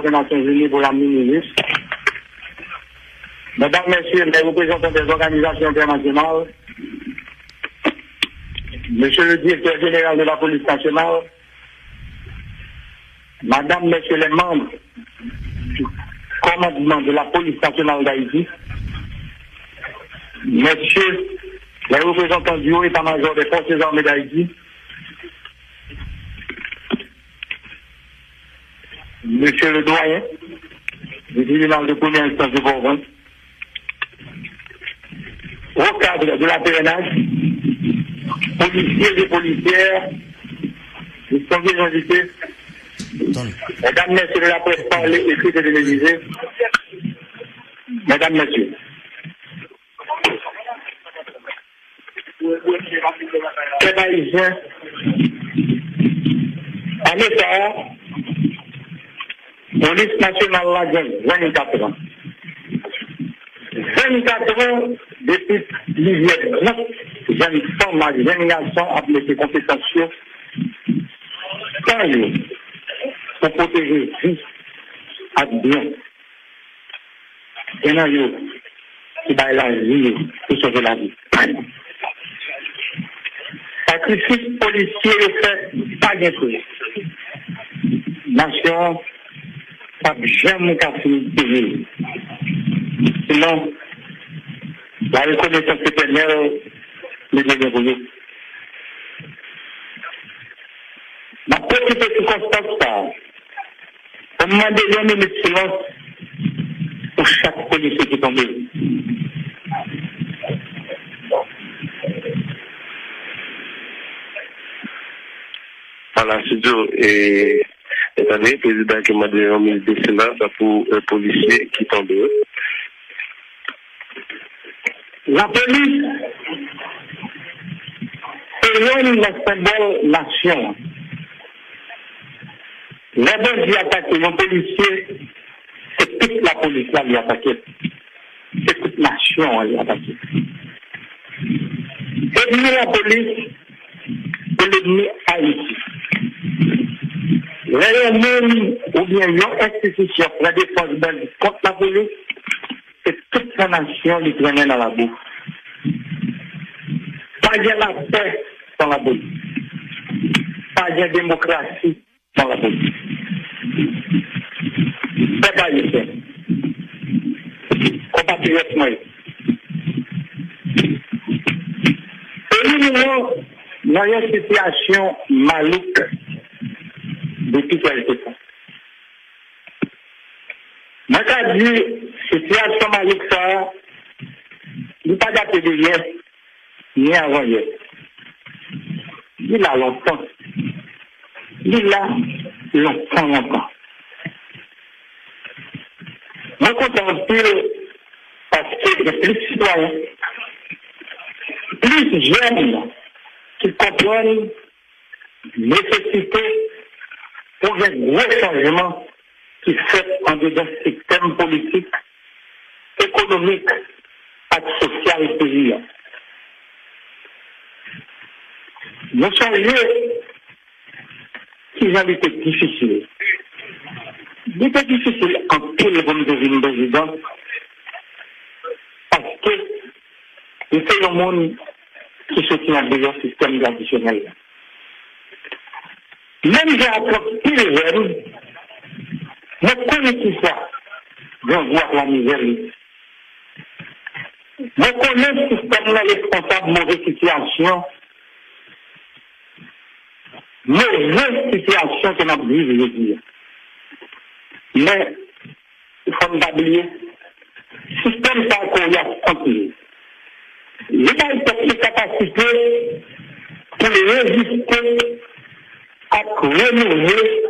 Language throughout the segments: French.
des Nations Unies pour la ministre. Mesdames, Messieurs, les représentants des organisations internationales, Monsieur le directeur général de la police nationale, Madame, Messieurs les membres du commandement de la police nationale d'Haïti, Messieurs les représentants du haut état-major des forces armées d'Haïti, Monsieur le doyen du tribunal de première instance de Bourbon, au cadre de la PNH, policiers et policières, distingués invités, Mesdames, Messieurs de la presse parlée, écrite et télévisée, Mesdames, Messieurs. Les Haïtiens, en état, police nationale la gagne 24 ans. 24 ans depuis l'hiver, jeunes femmes, jeunes garçons appelés ses compétences pour protéger vie à bien. Et non, qui va la vie pour sauver la vie. Sacrifice policier fait pas de tout. Nation, pas jamais qu'à finir. Sinon, la reconnaissance éternelle ne devient pas. Ma petite circonstance, on m'a donné une minute de silence pour chaque policier qui est tombé. Voilà, studio et étant donné, le président qui m'a donné une minute de silence pour un policier qui est tombé. La police est l'une des symbole nation. Les bandits attaqués, les policiers, c'est toute la police qui est attaquée. C'est toute nation qui est attaquée. L'ennemi la police et l'ennemi Haïti. L'ennemi ou bien une institution pour la défense bandits contre la police, c'est toute la nation qui traîne dans la boue. Pas de la paix sans la police. Pas de démocratie sans la police. C'est pas ici. Compatriotes, moi. Et nous, dans une situation malouque depuis quelque temps. Moi, j'ai dit, situation malouque, ça, il n'y a pas daté de hier, ni avant hier. Il a longtemps. Il a longtemps. Moi, contemple parce que les plus citoyens, plus jeunes qui comprennent la nécessité pour un gros changement qui fait en dedans système politique, économique et social et pays. Nous changer qui ont été difficiles. Il était difficile en tout le monde de président parce que c'est un monde qui se tient dans un système traditionnel. Même j'ai appris les jeunes, mais connaissez ça, vont voir la misère. Je connais le système responsable de mauvaise situation, mauvaise situation que nous vivons, je veux dire. Mais, il faut ne pas oublier, le système ça qu'on y a continué. L'État a une capacité pour résister à renouveler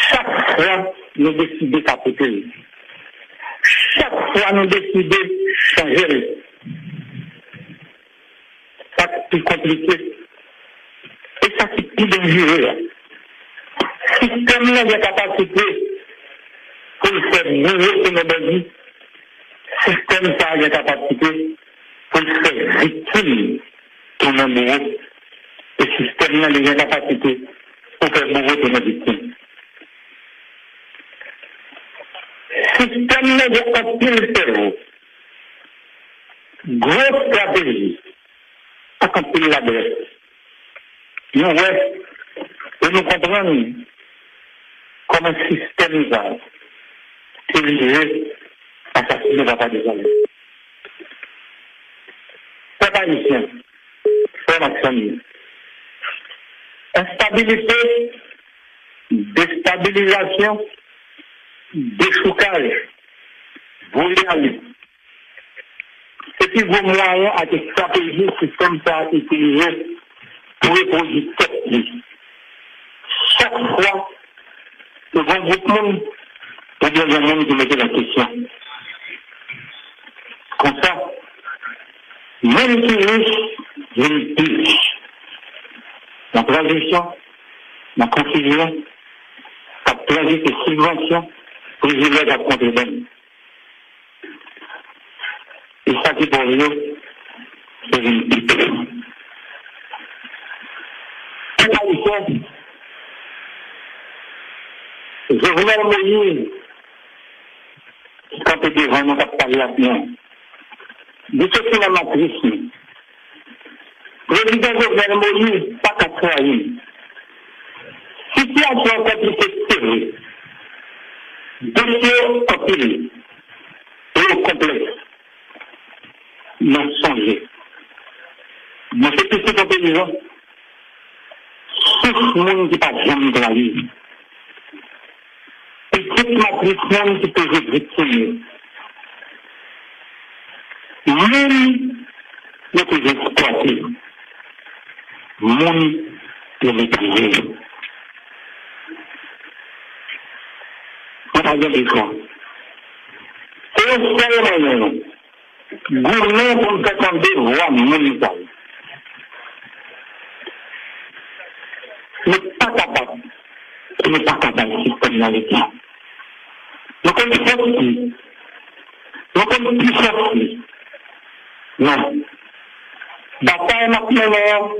chaque fois nous décider qu'à côté. Chaque fois nous décider de changer. Ça c'est plus compliqué. Et ça c'est plus dangereux. Le système a une capacité pour le faire bouger sur nos bandits. Le système a une capacité pour le faire victime pour nos bourreaux. Le système a une capacité pour faire bourreau de nos victimes. système de compil grosse stratégie, à compil l'adresse. Nous, ouais, et nous comprenons comme un système va diriger assassiner papa des hommes. C'est pas ici, c'est Maxime. Instabilité, déstabilisation, déchoucage, vulnérabilité. C'est qui vos moyens à des stratégies système ça utilisé pour reproduire cette vie. Chaque fois, le grand groupement, il y a des gens qui mettent la question. Comme ça, même qui riche, je le dis. La transition, la confusion, la tragique subvention, privilège à contrebande. Et ça qui pour nous, c'est une pipe. Je voulais Moïse, quand tu es devant nous, tu as parlé là-dedans. De ce qui est la matrice, président Jovenel Moïse, pas qu'à trahir. Situation compliquée, serrée. Dossier empilé. Et complexe. Non changé. Mais c'est que c'est intelligent. Tout le monde qui n'a pas jamais trahi. Et toute matrice même qui peut être victime. Même le plus exploité. Même le maîtrisé. On a bien des fois. C'est un seul moyen. Gourmet pour nous faire voix monétaire. Nous n'est pas capable. Nous n'est pas capable de système dans l'État. Nous sommes sortis. Nous sommes plus sortis. Non. Bataille maintenant,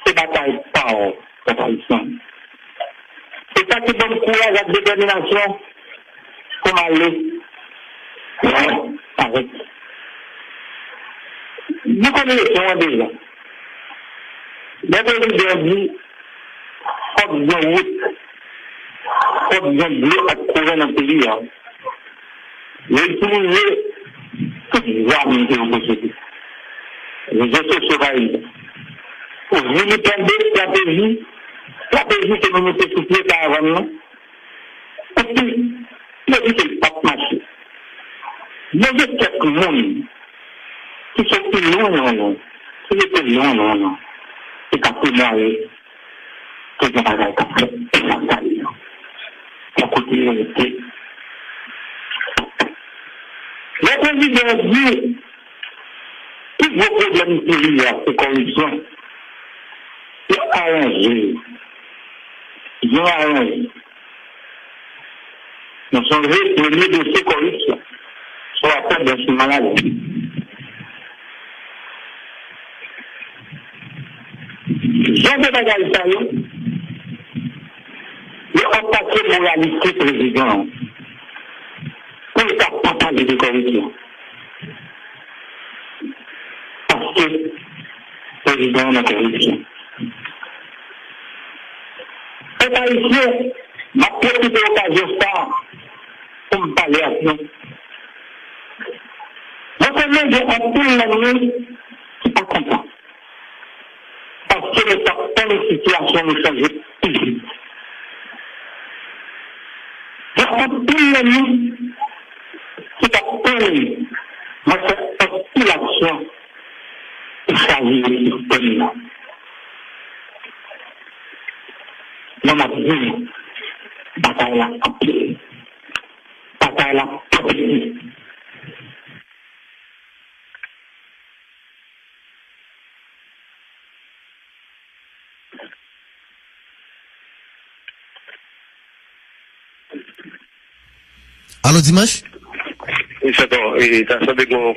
c'est bataille par bataille sans. C'est ça qui donne courage à la détermination pour aller. Ouais, avec. Nous connaissons déjà. Le président dit, faut bien route, faut bien bleu à courir dans le pays. Il utilise toutes les armes que vous possédez. Les autres sauvages. Pour venir prendre des stratégies que nous mettons sous pied avant nous. Parce que, il a dit que le pape marché. Il y a quelques monde qui sont plus longs, qui étaient longs, et qui ont témoigné que je n'avais pas fait, et j'en pour continuer l'été. Le président dit, tous vos problèmes pays, c'est corruption. C'est arrangé. Ils ont arrangé. Nous sommes réunis de ces corruptions. Sur la tête de ce malade. Jean de Bagaïsaï, il a passé moralité président. Pour ne pas parler de corruption. Parce que le président a corruption. Et par ici, ma petite occasion ça pour me parler à vous. Vous savez, j'ai un peu l'ennemi qui n'est pas content. Parce que dans les situations nous changeons plus vite. J'ai un peu l'ennemi qui n'est pas content. Moi, c'est un peu l'action pour changer le système. L'homme a dit, bataille la copier. Bataille la copier. Allô, Dimanche? Oui, c'est bon. Et t'as savé qu'on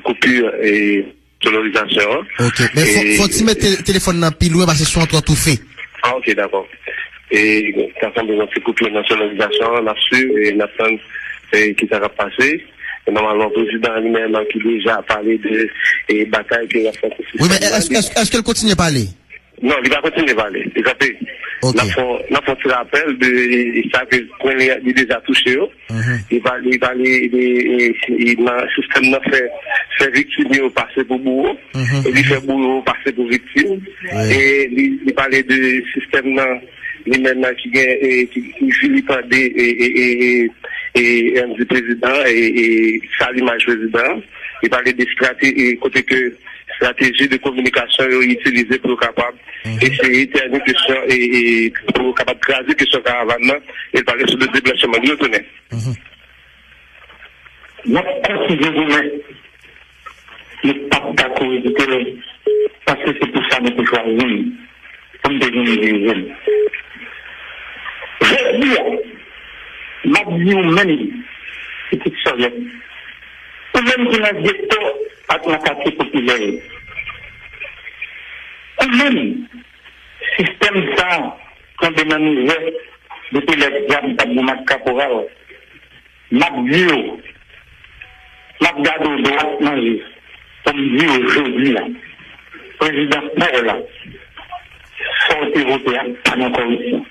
coupure et sonorisation. Ok. Mais faut-il mettre le téléphone dans le pile parce que c'est soit tout fait. Ah, ok, d'accord. Et t'as besoin de coupure de sonorisation là-dessus et qui s'est passé. Et normalement, le président lui-même qui déjà parlé de bataille qu'il a fait. Oui, mais est-ce qu'elle continue à parler? Non, il va continuer à parler. Okay. Nous avons fait rappel de ça que il a déjà touché. Il va le système n'a fait victime passer pour bourreau. Et il fait bourreau passer pour victime. Et il parlait de système lui-même qui vilipendé et du président et sa l'image président. Il parlait des stratégies, côté que stratégie de communication utilisée pour capable essayer de une question et pour capable craser question caravane et parler sur le déplacement de l'autonomie. Ne pas d'accord parce que c'est pour ça que nous choisir comme devenir des je dis, ma vie même, c'est tout ça. Ou même qui n'a dit pas à la quartier populaire. Ou même, système ça, quand on a mis depuis les diables de caporal, ma vie, ma garde au droit manger, comme dit aujourd'hui, là, président Paul, là, sorti européen, pas de corruption.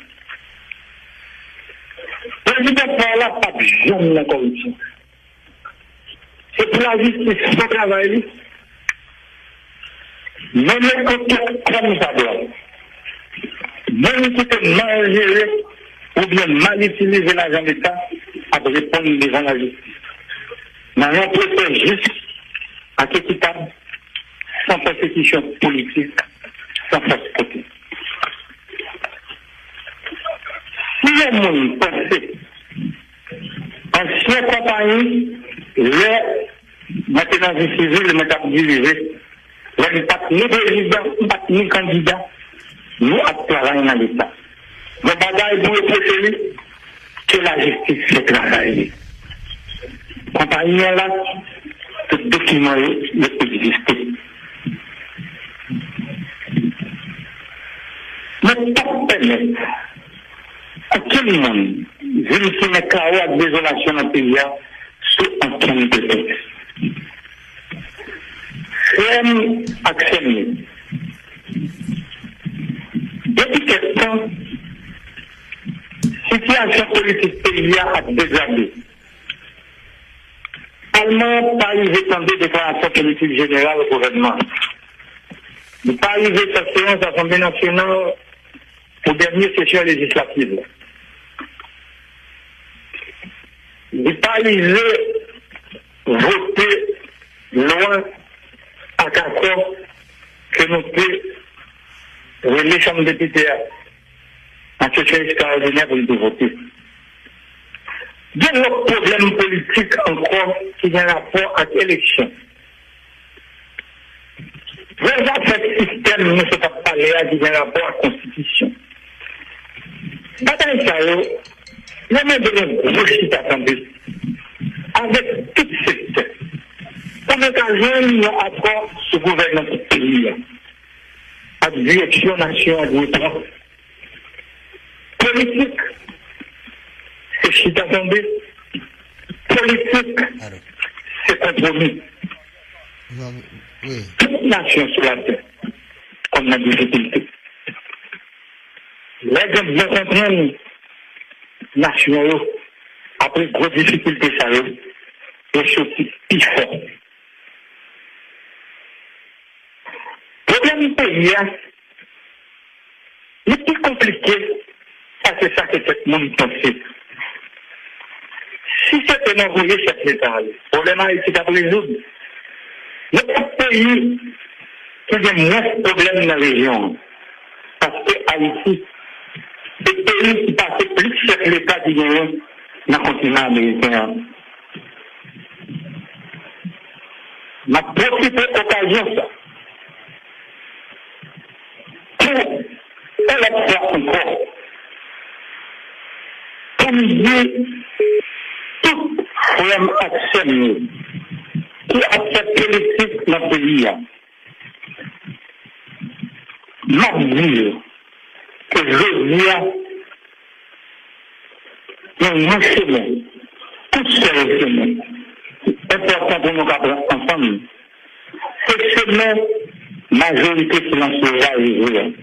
Le président Paul, là, pas de jamais la corruption. C'est pour la justice, son travail. Même l'enquête comme ça doit. Même si c'est mal géré ou bien mal utilisé l'argent d'État, à répondre devant la justice. Mais on peut faire juste à équitable, sans persécution politique, sans force politique. Si les gens pensent ancienne compagnie, les maintenant civils, les méthodes dirigées, les pas ni président, pas ni candidat, nous travaillons dans l'État. Le bagage pour le préférer, que la justice fait travailler. Compagnie là, tout document existe. Mais pas permettre à tout le monde vérifier les carreaux de désolation dans le pays sous aucun prétexte. Ferme actionner. Depuis quelque temps, situation politique pays a dégradé. Allemand pas arrivé à des déclarations politiques générales au gouvernement. Il n'est pas arrivé à cette séance d'Assemblée nationale pour dernière session législative. Il n'est pas arrivé à voter loin à accord que nous pouvons les chambres de députés en session extraordinaire pour le voter. Il y a un autre problème politique encore qui a un rapport avec l'élection. Déjà, ce système ne se pas parler à qui a un rapport à la Constitution. Bataille ça, il y a même de gros sites attendus avec tout secteur. Comme occasion, il y a un accord sur le gouvernement du pays, à la direction nationale politique. C'est chita tombé. Politique, c'est compromis. Toute nation sur la terre, comme la difficulté. Les gens vont comprendre, nationaux, après grosse difficulté, ça y est, et surtout, plus fort. Le problème du pays, le plus compliqué, ça c'est ça que tout le monde pense. Si c'était un envoyé chef d'État, le problème Haïti est résoudre. Notre pays, qui a moins problèmes dans la région, parce que Haïti, c'est le pays qui passe plus chef d'État qui gagne dans le continent américain. Ma profité de l'occasion, ça, pour faire la encore, pour nous dire, tout problème actionné, qui accepte politique dans le pays, m'a dit que je viens dans mon chemin, tout seul chemin important pour nous prendre ensemble. C'est le chemin majorité silencieuse à arriver.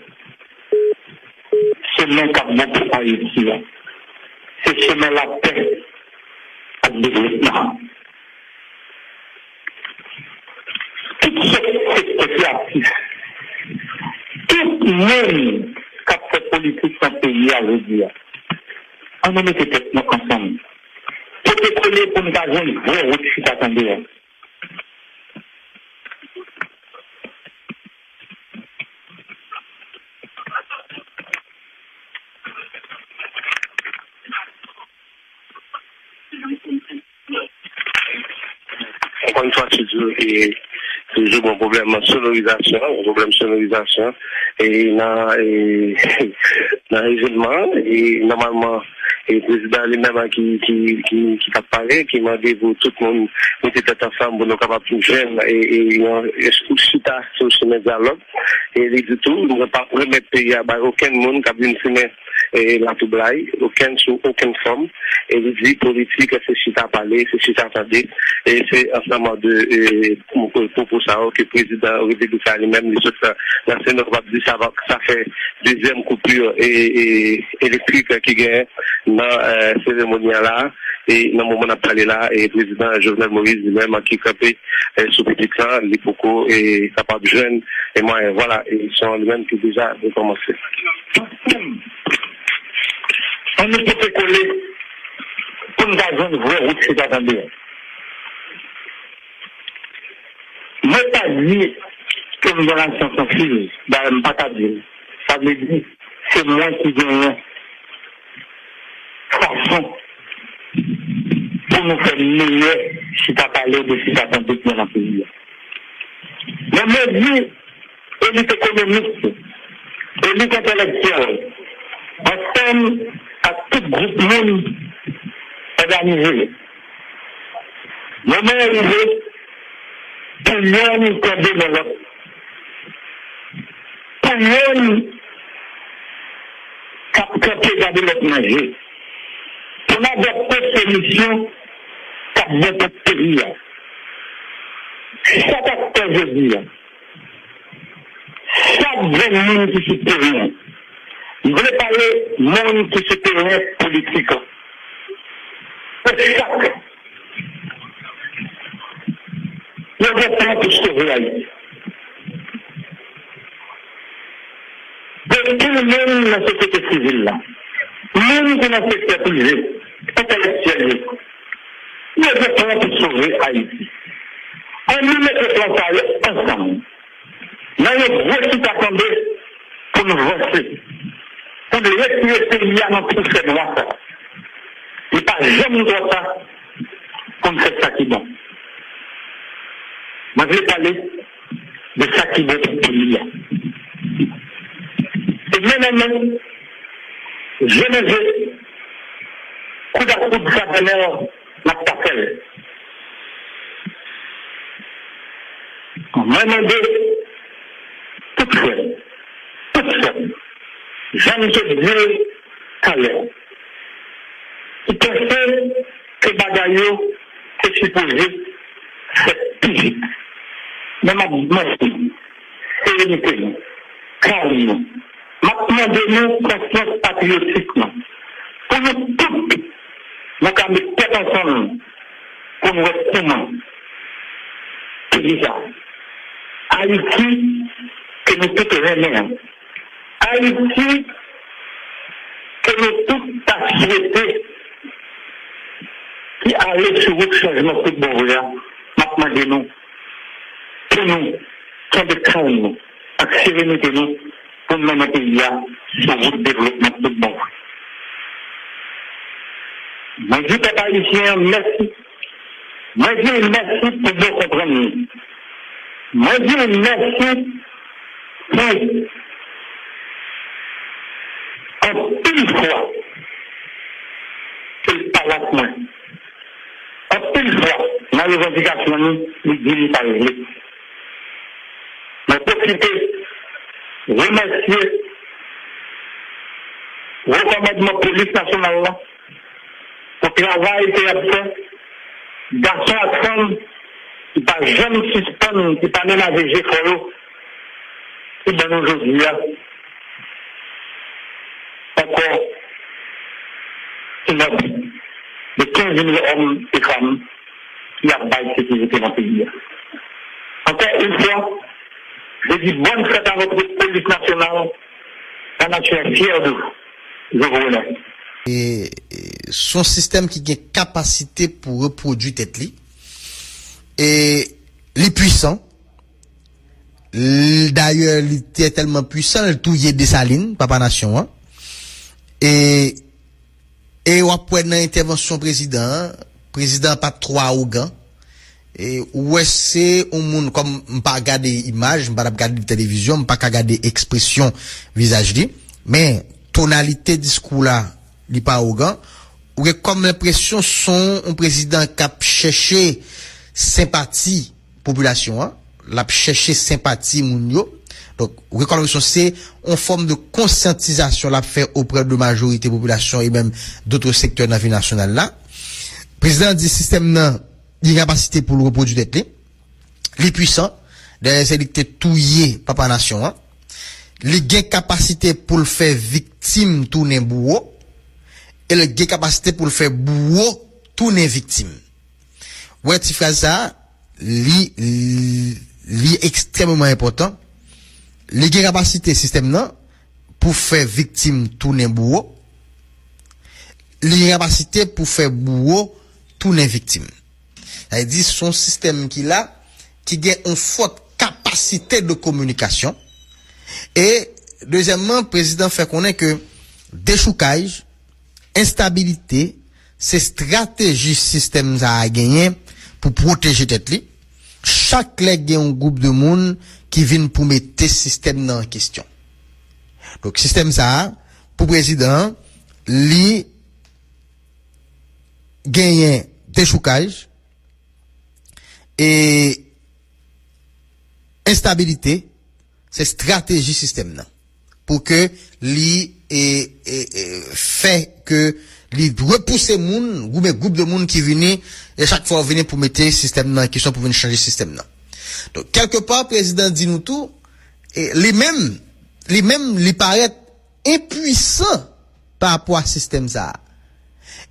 Chemin qui a beaucoup à Haïti. C'est le chemin la paix à développement. Tout ce qui est actif, tout le monde qui a fait politique dans le pays à dire, on a mis peut-être ensemble. Pour te coller pour nous avoir une vraie route qui t'attendait. Encore une fois, c'est toujours un problème de sonorisation, et dans l'événement, et normalement, le président lui-même qui a parlé, qui m'a dit pour tout le monde, nous étions ensemble pour nous capables de jeunes, et pour chuter sur le dialogue, et il dit tout, nous ne pas remettre pays à aucun monde qui a vu une la toublaille, aucune forme, et il dit politique, c'est chita parler, c'est chita attendre, et c'est ensemble de pour ça que le président République lui-même, les autres, la Sénat va dire ça fait deuxième coupure et électrique qui gagne dans la cérémonie là, et dans le moment où on a parlé là, et le président Jovenel Moïse lui-même qui campé sous petit clan, les Poko est capable de jeune, et moi, voilà, ils sont lui-même qui déjà ont commencé. On ne peut pas coller pour nous avoir une vraie route qui t'attendait. Moi, pas dit que nous avons une sensible, dans pas dire. Ça veut dire c'est moi qui gagne façon pour nous faire meilleur si tu as parlé de si tu as tenté dans le pays. Mais moi, je dis, élite économique, élite intellectuelle, ensemble à tout groupe monde organisé. Moi, je arrivé, pour l'homme qui développe, pour l'homme qui a développement, pour adopter des solutions qui a beaucoup de pays. Chaque acteur, je dis, chaque jeune monde qui se terrain, je voulais parler monde qui se terrain politique. Pour chaque, il y a des plans pour sauver Haïti. De tout le monde dans la société civile là, même dans le secteur privé, intellectuel, il y a des plans pour sauver Haïti. On nous met le plan ensemble. Dans le gros qui t'attendait pour nous verser, pour nous retirer ce pays à notre prochaine loi. Il n'y a pas jamais de ça pour nous faire ça qui est bon. Moi, je vais parler de ça qui est bon pour le pays. Et même, je me dis, coup d'à coup de sa valeur, ma tapelle. On m'a demandé, toute seule, j'aime te dire à l'heure. Il pensait que Bagayo est supposé faire physique. Mais ma dit, sérénité, calme. Maintenant, de nous, conscience patriotique. Pour nous tous, nous avons mis tête ensemble pour nous être comment. C'est bizarre. Haïti, que nous tous remercions. Haïti, que nous tous avons souhaité qui allait sur le changement de bon maintenant de nous, pour nous, tant de calme, avec sérénité, nous, pour nous mettre pays sur votre développement de bon. Moi, je dis, papa haïtien, merci. Moi, je dis merci pour vous comprendre. Moi, je dis merci pour en pile fois qu'il parle avec moi. En pile fois, ma revendication, nous dit pas réglé. Mais profiter, remercier le commandement police nationale pour le travail qu'il a fait garçon à femme, qui pas jamais suspendre, qui pas même AVG follow, et bien aujourd'hui, encore, une offre de 15 000 hommes et femmes qui a baillé sécurité dans le pays. Encore une fois, je dis bonne fête à notre police nationale, la nature est fière de vous. Je vous remercie. Et son système qui a capacité pour reproduire tête li et les puissants d'ailleurs il était tellement puissant il touillait des salines papa nation hein? et après une intervention président pas trop arrogant et ouais c'est un monde comme pas regarder image pas regarder télévision pas regarder expression visage li mais tonalité discours là li pas arrogant ou comme l'impression son un président qui a cherché sympathie population hein l'a cherché sympathie moun yo donc ou comme l'impression c'est en forme de conscientisation l'a fait auprès de majorité population et même d'autres secteurs de la vie nationale là président dit système nan il capacité pour le reproduire tête les puissants des électés touillés papa nation hein les gain capacité pour le faire victime tourner bourreau et le gain capacité pour le faire bourreau tourner victime ouais ti phrase ça li extrêmement important les gain capacité système là pour faire victime tourner bourreau les capacité pour faire bourreau tourner victime ça dit son système qui a une forte capacité de communication. Et deuxièmement, le président fait connaître que déchoucage, instabilité, c'est stratégie système ça a gagné pour protéger tête li. Chaque leg a un groupe de monde qui vient pour mettre système en question. Donc système ça pour président li gagner déchoucage et instabilité c'est stratégie système là pour que li fait que li repousser moun ou groupe de monde qui venait et chaque fois venir pour mettre système là qui sont pour venir changer système là donc quelque part président dit nous tout et les mêmes li paraît impuissant par rapport à système ça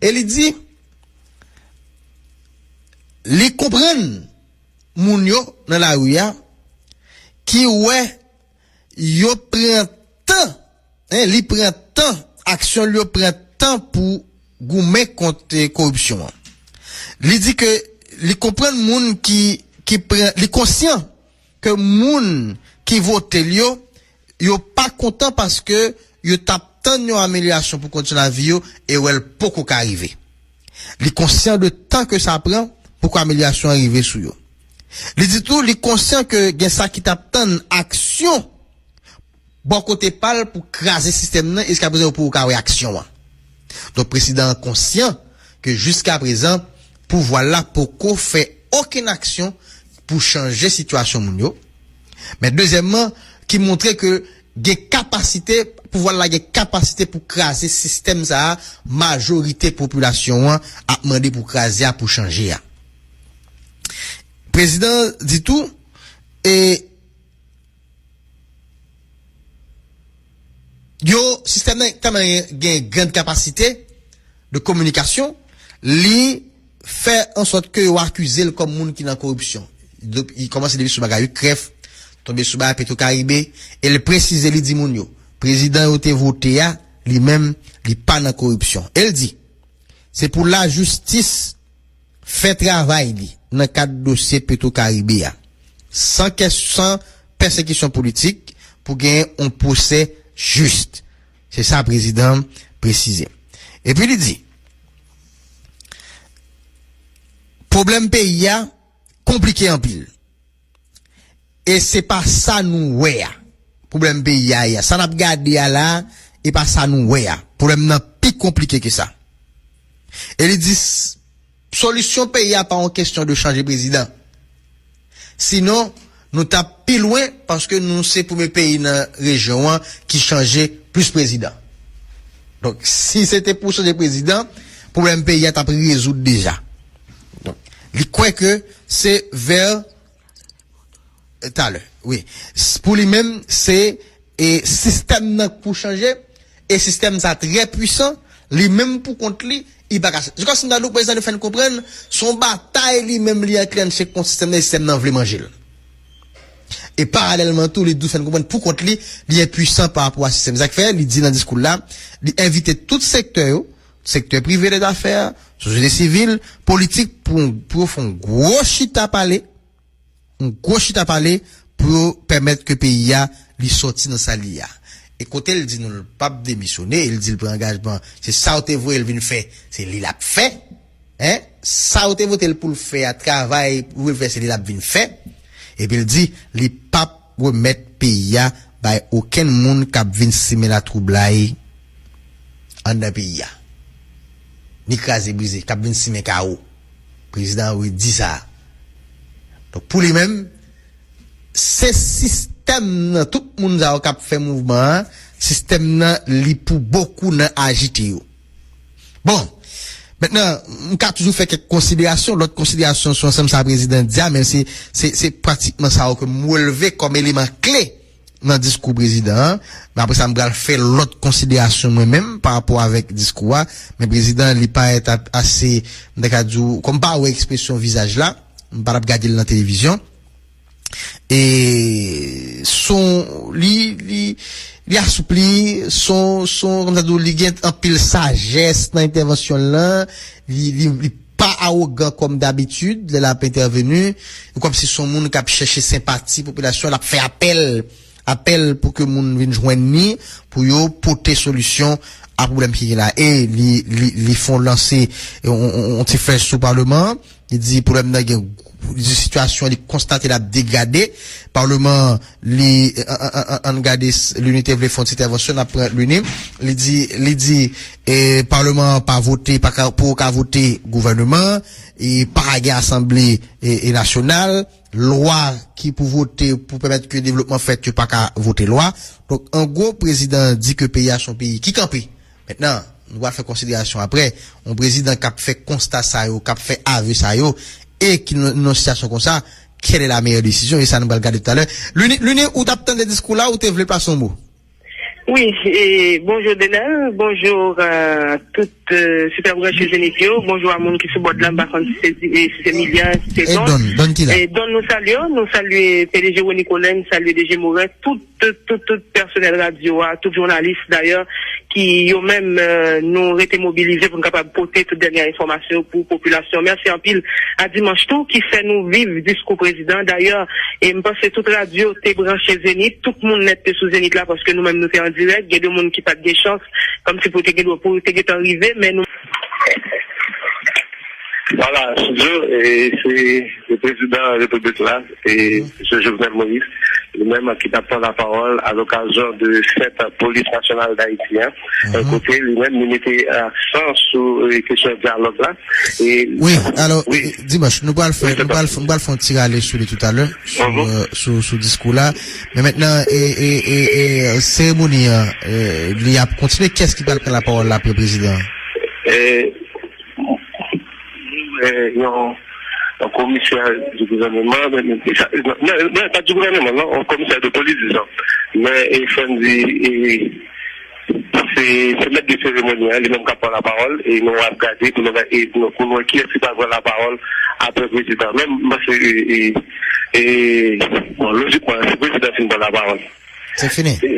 et il dit li comprendre moun yo dans la rue qui ouais yo prend temps li prend temps action li prend temps pour goumer contre corruption li dit que li comprendre moun qui prend li conscient que moun qui vote yo pas content parce que yo tap tant une amélioration pour continuer la vie et ou elle peut qu'arriver li conscient de temps que ça prend pour qu'amélioration arrive sous yo. Il dit tout, il est conscient que gen ça qui t'attend action bon côté parle pour craser système là et jusqu'à présent pour réaction. Donc président conscient que jusqu'à présent pouvoir là pour qu'on fait aucune action pour changer situation moun yo. Mais deuxièmement qui montrait que gen capacité pouvoir là gen capacité pour craser système ça majorité population a demandé pour craser pour changer. Président dit tout et yo système tellement gain grande capacité de communication li fait en sorte que yo accuser comme monde qui dans corruption il commence depuis sous bagay crève tomber sous bagay Petro-Caribé et le préciser li dit moun yo président yo te voté a lui même li pas dans corruption elle dit c'est pour la justice fait travail li dans cadre dossier Petro-Caribé sans persécution politique pour gagner un procès juste. C'est ça président précisé. Et puis il dit problème pays a compliqué en pile. Et c'est pas ça nous ouais. Problème pays a ça n'a gardé là et pas ça nous ouais. Problème n'a plus compliqué que ça. Et il dit solution pays a pas en question de changer président. Sinon, nous t'a plus loin parce que nous c'est pour mes pays dans région qui changer plus président. Donc si c'était pour changer président, problème pays a t'a résoudre déjà. Donc crois que c'est vers tout à l'heure. Oui. Pour lui-même, c'est et système pour changer et système ça très puissant, lui-même pour contre lui, il va casser. Je crois que le président nous fait comprendre son bataille lui-même lui incline chez le système nan vle manger. Et parallèlement tout les deux fait comprendre pour contre lui, il est puissant par rapport à ce système. Ça fait, il dit dans le discours là, il invite tout secteur privé des affaires, société civile, politique pour faire un gros chita à parler pour permettre que le pays a lui sortir dans sa lia. Et côté il dit nous le pas démissionner, il dit le prend engagement, c'est ça où vous il vient faire, c'est lui l'a fait. Hein? Ça où voté pour le faire à travail pour le faire c'est lui l'a vinn fait. Et puis il dit les pas remettre pays a by aucun monde qui vinn simer la troublaille en dans pays a. Ni crasé brisé, qui vinn simer chaos. Président oui dit ça. Donc pour lui-même c'est système tout le monde a fait mouvement système li pour beaucoup nan agité yo. Bon maintenant on a toujours fait quelques considérations, l'autre considération sur ensemble ça président dia mais c'est pratiquement ça que moi lever comme élément clé dans discours président. Mais après ça me va faire l'autre considération moi-même par rapport avec discours mais président il pas être assez comme pas ou expression visage là, on pas regarder dans la télévision. Et son li assoupli son comme ça li gen en pile sagesse dans intervention là, li pas arrogant comme d'habitude, il a intervenu comme si son monde qui a cherché sympathie population, l'a fait appel pour que monde vienne joindre ni pour yo porter solution à problème qui est là et li font lancer on te fait sous parlement, il dit problème là une situation est constatée la dégradée parlement les en regarder l'unité veut faire une intervention après l'UNIM il dit et parlement pas voter pour voter gouvernement et pas assemblée et nationale loi qui pour voter pour permettre que le développement fait que pas qu'à voter loi. Donc en gros président dit que pays a son pays qui campé maintenant nous va faire considération après un président qui a fait constat ça yo qui a fait aveu ça yo et qui dans une situation comme ça, quelle est la meilleure décision? Et ça nous va regarder tout à l'heure. L'une où t'as des discours là ou t'es voulu pas son mot? Oui, et bonjour Denel, bonjour à toute super branche Zénithio, bonjour à monde qui se borde là, par contre c'est Emilia, c'est Don qui là? Et Don nous saluons PDG Nicolène, saluer DG Moret, tout personnel radio, tout journaliste d'ailleurs, qui ont même nous été mobilisés pour nous capable porter toute dernière information pour la population. Merci en pile à Dimanche Tout qui fait nous vivre jusqu'au président. D'ailleurs, et je pense que toute radio t'es branché Zénith, tout le monde n'est sous Zénith là parce que nous-mêmes nous faisons en direct, il y a des gens qui pas de chance, comme si pour t'es arrivé, mais nous. Voilà, et c'est le président de la République là, et M. Jovenel Moïse, lui-même qui prend la parole à l'occasion de cette police nationale d'Haïti. D'un côté, lui-même, il mettait accent sur les questions de dialogue là. Et oui, alors, oui. Dimanche, nous allons faire un tir à l'échelle tout à l'heure, sur ce discours-là. Mais maintenant, cérémonie, il a continué, qu'est-ce qui va prendre la parole là, le président? Un commissaire du gouvernement, non, pas du gouvernement, non, un commissaire de police, disons. Mais c'est maître de cérémonie, il même qui prend la parole, et nous avons regardé pour nous qui est-ce qui va avoir la parole après le président. Même, moi, bon, logiquement, c'est le président qui prend la parole. C'est fini. C'est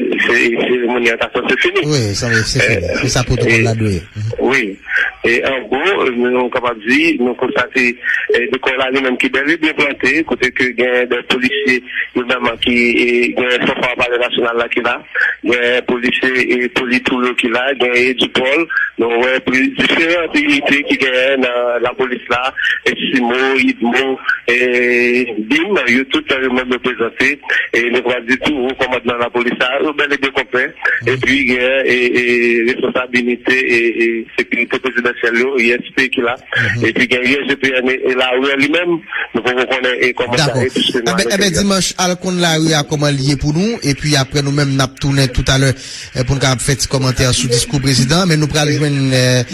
fini. Oui, c'est fini. C'est ça pour tout le monde. Oui. Et en gros, nous sommes capables de dire, nous constatons des corps même qui est bien planté, côté que il y a des policiers, notamment qui, il y a un chauffeur par national là qui là, il y a un policier et politouro qui là, il y a du pôle, donc, ouais, différentes unités qui gagnent dans la police là, et Simo, Idmo, et Bim, ils tout même représenté, et nous va dire tout, au commandement de la police là, bel et bien complet, et puis, il y a responsabilité et sécurité présidentielle, ISP qui là, et puis il y a ISP et la rue lui-même, nous pouvons connaître comment ça est. Eh ben, dimanche, alors qu'on la rue a comment lié pour nous, et puis après nous-mêmes, nous avons tourné tout à l'heure, pour nous faire des commentaires sur le discours président, mais nous prenons